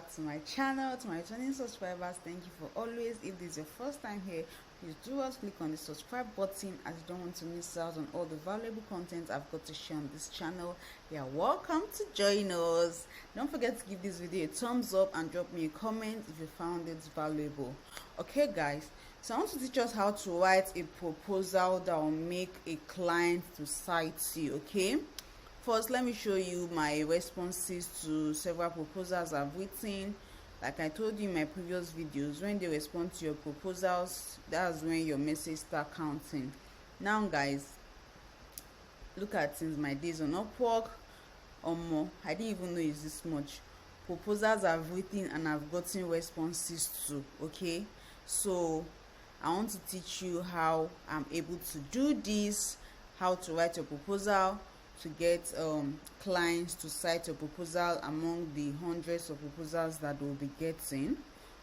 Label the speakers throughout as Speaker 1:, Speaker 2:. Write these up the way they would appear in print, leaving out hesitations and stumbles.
Speaker 1: back to my channel. To my returning subscribers, thank you for always. If this is your first time here, please do us click on the subscribe button as you don't want to miss out on all the valuable content I've got to share on this channel. You're welcome to join us. Don't forget to give this video a thumbs up and drop me a comment if you found it valuable. Okay guys, so I want to teach us how to write a proposal that will make a client to cite you. Okay, first let me show you my responses to several proposals I've written. Like I told you in my previous videos, when they respond to your proposals, that's when your message start counting. Now guys, look at since my days on Upwork, or more, I didn't even know it's this much proposals I've written and I've gotten responses to. Okay, so I want to teach you how I'm able to do this, how to write your proposal to get clients to cite your proposal among the hundreds of proposals that we'll be getting.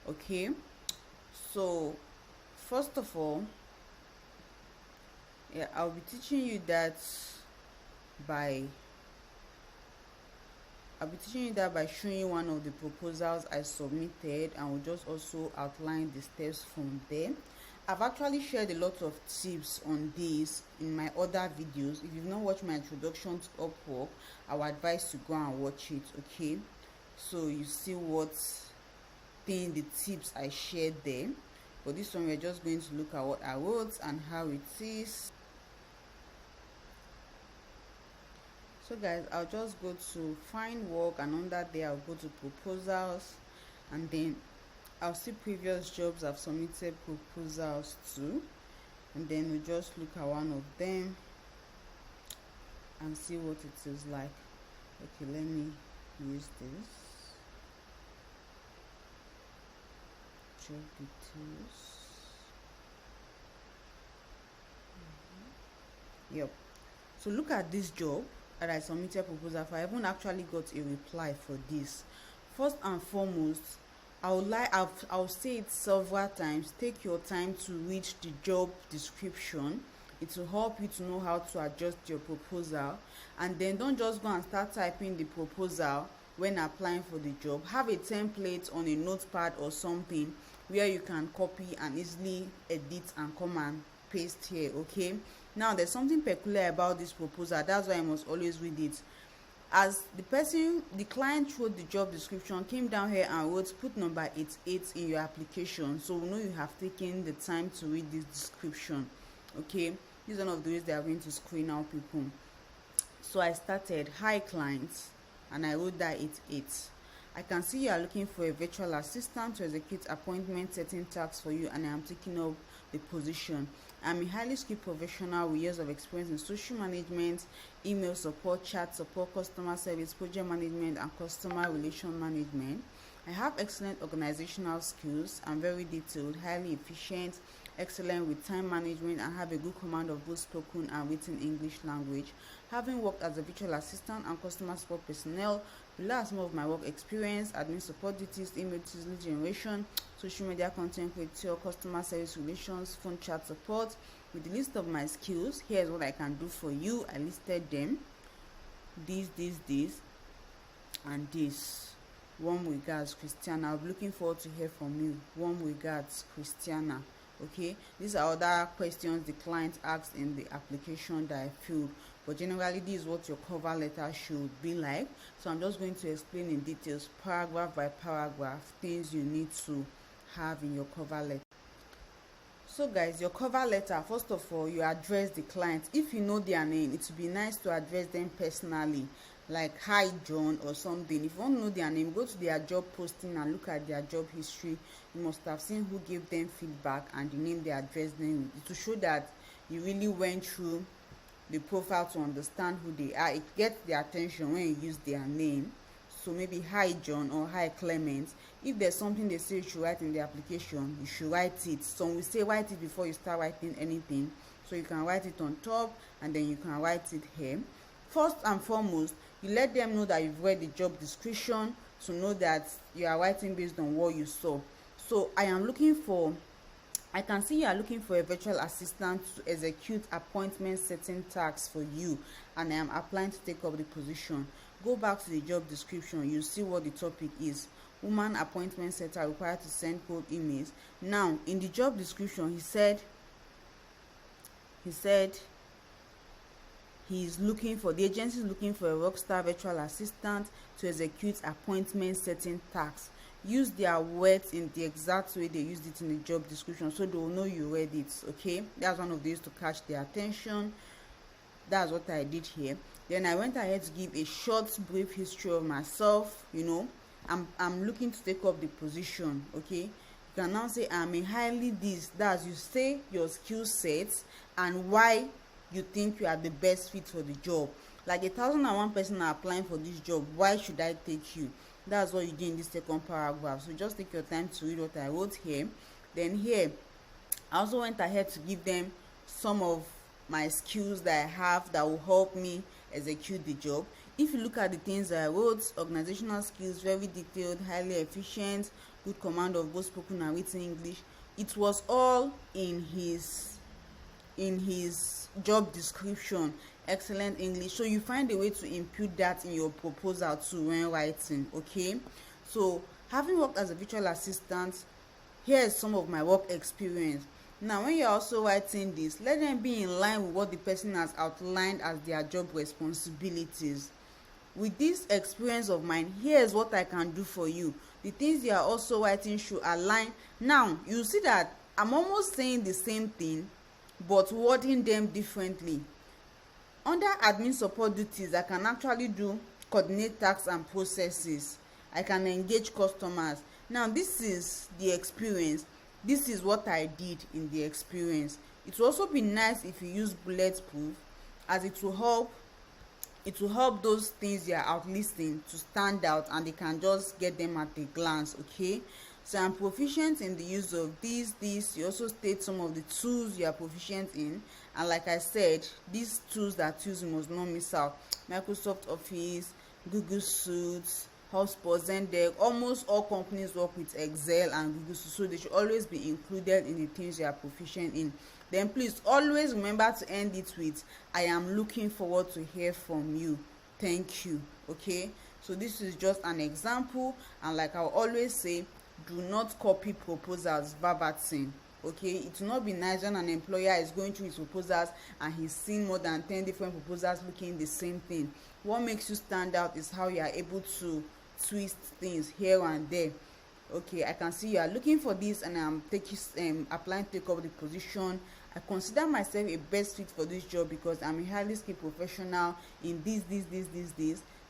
Speaker 1: Okay, so first of all, I'll be teaching you that by showing you one of the proposals I submitted, and we'll just also outline the steps from there. I've actually shared a lot of tips on this in my other videos. If you've not watched my introduction to Upwork, I would advise to go and watch it. Okay, so you see the tips I shared there. But this one, we're just going to look at what I wrote and how it is. So guys, I'll just go to find work, and under there I'll go to proposals, and then I'll see previous jobs I've submitted proposals to, and then we just look at one of them and see what it is like. Okay, let me use this. Job details. Yep. So look at this job that I submitted proposal for. I haven't actually got a reply for this. First and foremost, I'll say it several times, take your time to read the job description. It will help you to know how to adjust your proposal, and then don't just go and start typing the proposal when applying for the job. Have a template on a notepad or something where you can copy and easily edit and come and paste here. Okay, now there's something peculiar about this proposal, that's why I must always read it. As the client wrote the job description, came down here and wrote put number 88 in your application, so we know you have taken the time to read this description. Okay, this is one of the ways they are going to screen out people. So I started, hi clients, and I wrote that 88. I can see you are looking for a virtual assistant to execute appointment setting tasks for you, and I am taking up the position. I'm a highly skilled professional with years of experience in social management, email support, chat support, customer service, project management, and customer relation management. I have excellent organizational skills. I'm very detailed, highly efficient, excellent with time management, and have a good command of both spoken and written English language. Having worked as a virtual assistant and customer support personnel, below are some of my work experience: admin support duties, email duties, lead generation, social media content creator, customer service relations, phone chat support. With the list of my skills, here's what I can do for you. I listed them: this, and this. Warm regards, Christiana. I'll be looking forward to hear from you. Warm regards, Christiana. Okay, these are other questions the client asked in the application that I filled, but generally this is what your cover letter should be like. So I'm just going to explain in details, paragraph by paragraph, things you need to have in your cover letter. So guys, your cover letter, first of all, you address the client. If you know their name, it would be nice to address them personally, like hi John or something. If you don't know their name, go to their job posting and look at their job history. You must have seen who gave them feedback and the name they addressed them with, to show that you really went through the profile to understand who they are. It gets their attention when you use their name. So maybe hi John or hi Clement. If there's something they say you should write in the application, you should write it. Some will say write it before you start writing anything, so you can write it on top and then you can write it here. First and foremost, you let them know that you've read the job description, to know that you are writing based on what you saw. So I can see you are looking for a virtual assistant to execute appointment setting tasks for you, and I am applying to take up the position. Go back to the job description, you see what the topic is. woman appointment setter required to send cold emails. Now in the job description, he said the agency is looking for a rockstar virtual assistant to execute appointment setting tasks. Use their words in the exact way they used it in the job description, so they will know you read it. Okay, that's one of the ways to catch their attention. That's what I did here. Then I went ahead to give a short brief history of myself. I'm looking to take up the position. Okay, you can now say I'm a highly this. That's, you say your skill sets and why you think you are the best fit for the job. Like 1,001 person are applying for this job, why should I take you? That's what you do in this second paragraph. So just take your time to read what I wrote here. Then here I also went ahead to give them some of my skills that I have that will help me execute the job. If you look at the things that I wrote: organizational skills, very detailed, highly efficient, good command of both spoken and written English. It was all in his job description. Excellent English. So you find a way to impute that in your proposal too when writing. Okay, so having worked as a virtual assistant, here is some of my work experience. Now when you're also writing this, let them be in line with what the person has outlined as their job responsibilities. With this experience of mine, here's what I can do for you. The things you are also writing should align. Now you see that I'm almost saying the same thing but wording them differently. Under admin support duties, I can actually coordinate tasks and processes. I can engage customers. Now this is the experience. This is what I did in the experience. It will also be nice if you use bulletproof, as it will help those things you are outlisting to stand out and they can just get them at a glance. Okay, so I'm proficient in the use of this. You also state some of the tools you are proficient in, and like I said, these tools that you must not miss out: Microsoft Office, Google Suits, HubSpot, Zendesk. Almost all companies work with Excel and Google Suits, so they should always be included in the things you are proficient in. Then please always remember to end it with "I am looking forward to hear from you. Thank you." Okay, so this is just an example, and like I always say, do not copy proposals verbatim. Okay, it will not be nice when an employer is going through his proposals and he's seen more than 10 different proposals looking the same thing. What makes you stand out is how you are able to twist things here and there. Okay, I can see you are looking for this and I'm applying to take up the position. I consider myself a best fit for this job because I'm a highly skilled professional in this.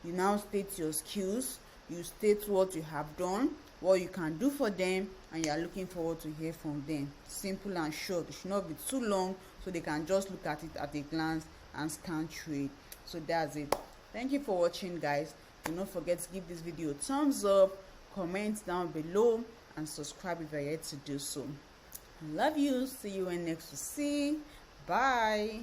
Speaker 1: You now state your skills, you state what you have done, what you can do for them, and you are looking forward to hear from them. Simple and short. It should not be too long so they can just look at it at a glance and scan through it. So that's it. Thank you for watching, guys. Do not forget to give this video a thumbs up, comment down below, and subscribe if you're yet to do so. Love you. See you when next we see. Bye.